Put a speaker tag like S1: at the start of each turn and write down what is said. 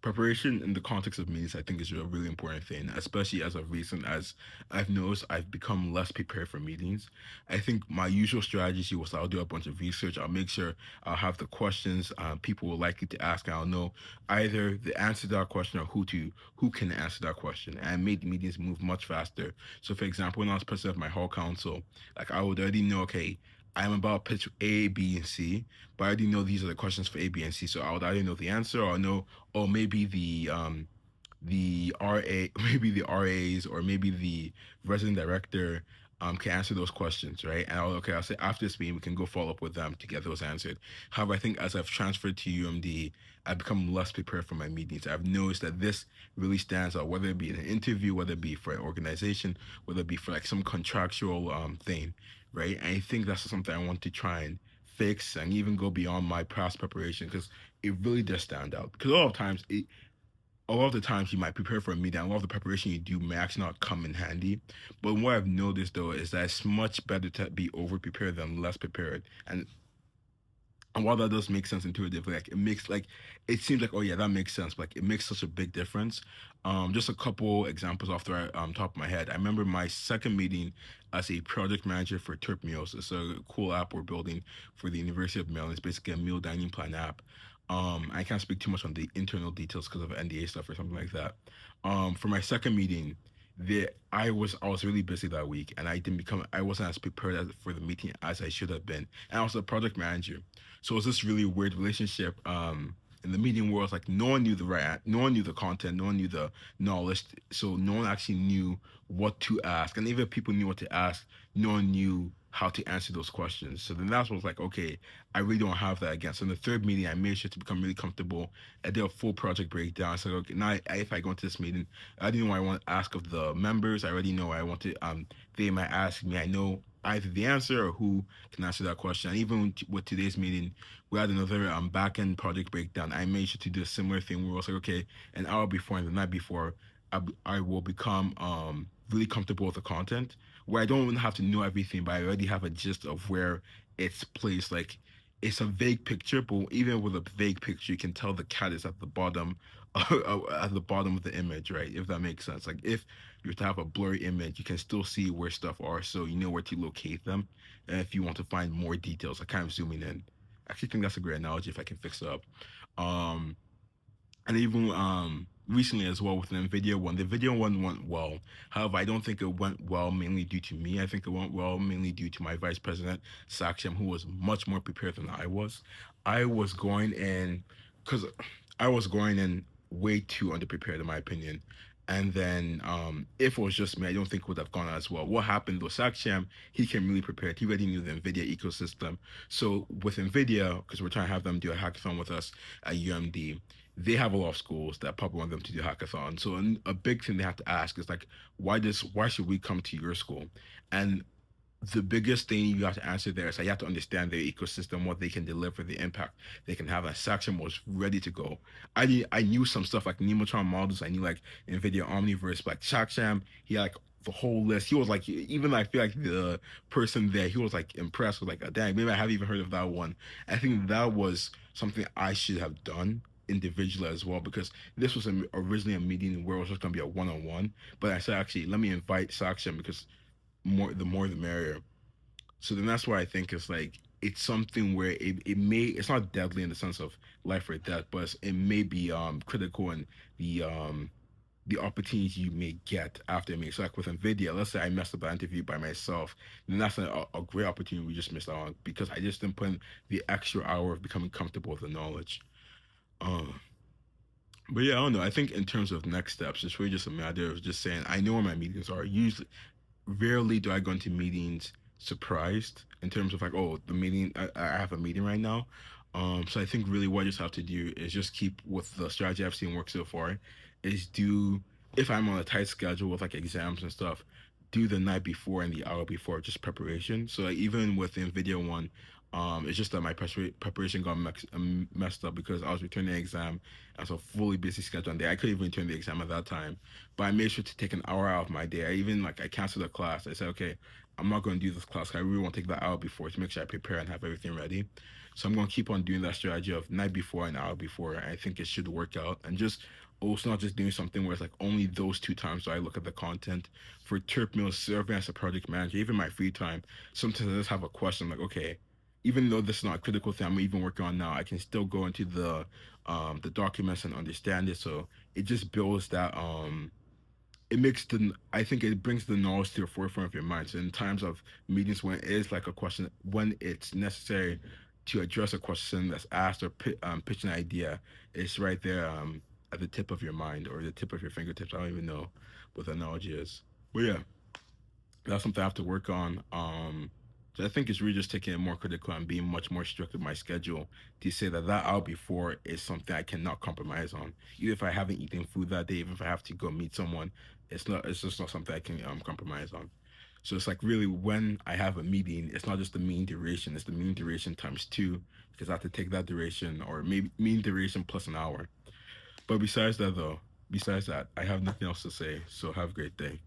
S1: Preparation in the context of meetings, I think, is a really important thing, especially as of recent, as I've noticed I've become less prepared for meetings. I think my usual strategy was I'll do a bunch of research. I'll make sure I'll have the questions people will likely to ask. And I'll know either the answer to that question or who can answer that question. And I made meetings move much faster. So, for example, when I was president of my hall council, like I would already know, okay, I'm about to pitch A, B, and C, but I already know these are the questions for A, B, and C. So I would already know the answer, or know, or maybe the RA, maybe the RAs, or maybe the resident director can answer those questions, right? And I'll say after this meeting we can go follow up with them to get those answered. However, I think as I've transferred to UMD, I've become less prepared for my meetings. I've noticed that this really stands out, whether it be in an interview, whether it be for an organization, whether it be for like some contractual thing, right? And I think that's something I want to try and fix and even go beyond my past preparation, because it really does stand out. Because a lot of the times you might prepare for a meeting, and a lot of the preparation you do may actually not come in handy. But what I've noticed though is that it's much better to be over prepared than less prepared. And while that does make sense intuitively, like it seems like, oh yeah, that makes sense. But like it makes such a big difference. Just a couple examples off the top of my head. I remember my second meeting as a project manager for Turp Meals. It's a cool app we're building for the University of Maryland. It's basically a meal dining plan app. I can't speak too much on the internal details because of NDA stuff or something like that. For my second meeting, I was really busy that week, and I wasn't as prepared for the meeting as I should have been. And I was a project manager, so it was this really weird relationship. In the meeting world, like no one knew the content, no one knew the knowledge, so no one actually knew what to ask, and even if people knew what to ask, no one knew how to answer those questions. So then that's what was like, okay, I really don't have that again. So in the third meeting, I made sure to become really comfortable. I did a full project breakdown. So okay, now if I go into this meeting, I already know what I want to ask of the members. I already know what I want to. They might ask me. I know either the answer or who can answer that question. And even with today's meeting, we had another back end project breakdown. I made sure to do a similar thing where I was like, okay, an hour before and the night before, I will become really comfortable with the content, where I don't even have to know everything, but I already have a gist of where it's placed. Like it's a vague picture, but even with a vague picture, you can tell the cat is at the bottom, at the bottom of the image, right? If that makes sense. Like if you were to have a blurry image, you can still see where stuff are, so you know where to locate them. And if you want to find more details, like kind of zooming in. I actually think that's a great analogy if I can fix it up. Um, and even recently as well with the Nvidia one, the video one went well. However, I don't think it went well mainly due to me. I think it went well mainly due to my vice president Saksham, who was much more prepared than I was. I was going in because I was going in way too underprepared in my opinion. And then if it was just me, I don't think it would have gone as well. What happened was Saksham, he came really prepared. He already knew the NVIDIA ecosystem. So with NVIDIA, because we're trying to have them do a hackathon with us at UMD, they have a lot of schools that probably want them to do hackathon. So a big thing they have to ask is like, why should we come to your school? And the biggest thing you have to answer there is that you have to understand their ecosystem, what they can deliver, the impact they can have. And Saxon was ready to go. I knew some stuff like Nemotron models. I knew like NVIDIA Omniverse, like Shaksham. He had like the whole list. He was like, even I feel like the person there, he was like impressed with like, dang, maybe I haven't even heard of that one. I think that was something I should have done individually as well, because this was originally a meeting where it was just going to be a one-on-one, but I said actually let me invite Sakshan because the more the merrier. So then that's why I think it's like it's something where it's not deadly in the sense of life or death, but it may be critical in the opportunities you may get after me. So like with Nvidia, let's say I messed up an interview by myself, then that's a great opportunity we just missed out on because I just didn't put in the extra hour of becoming comfortable with the knowledge. Um, but yeah, I don't know. I think in terms of next steps, it's really just a matter of just saying I know where my meetings are. Usually, rarely do I go into meetings surprised in terms of like, oh, the meeting, I have a meeting right now. So I think really what I just have to do is just keep with the strategy I've seen work so far, is do if I'm on a tight schedule with like exams and stuff, do the night before and the hour before just preparation. So like even with the NVIDIA one, It's just that my preparation got messed up because I was returning the exam. I was a fully busy schedule on day. I couldn't even return the exam at that time, but I made sure to take an hour out of my day. I even like I canceled the class. I said, okay, I'm not going to do this class. I really want to take that hour before to make sure I prepare and have everything ready. So I'm going to keep on doing that strategy of night before and hour before. I think it should work out, and just also not just doing something where it's like only those two times do I look at the content. For Turp Mills serving as a project manager, even my free time, sometimes I just have a question like, okay, even though this is not a critical thing I'm even working on now, I can still go into the documents and understand it. So it just builds that it makes the I think it brings the knowledge to the forefront of your mind. So in times of meetings when it is like a question, when it's necessary to address a question that's asked or pitch an idea, it's right there at the tip of your mind or the tip of your fingertips. I don't even know what the analogy is, but yeah, that's something I have to work on. So I think it's really just taking it more critical and being much more strict with my schedule to say that that hour before is something I cannot compromise on. Even if I haven't eaten food that day, even if I have to go meet someone, it's not. It's just not something I can compromise on. So it's like really when I have a meeting, it's not just the mean duration; it's the mean duration times two because I have to take that duration or maybe mean duration plus an hour. But besides that, though, besides that, I have nothing else to say. So have a great day.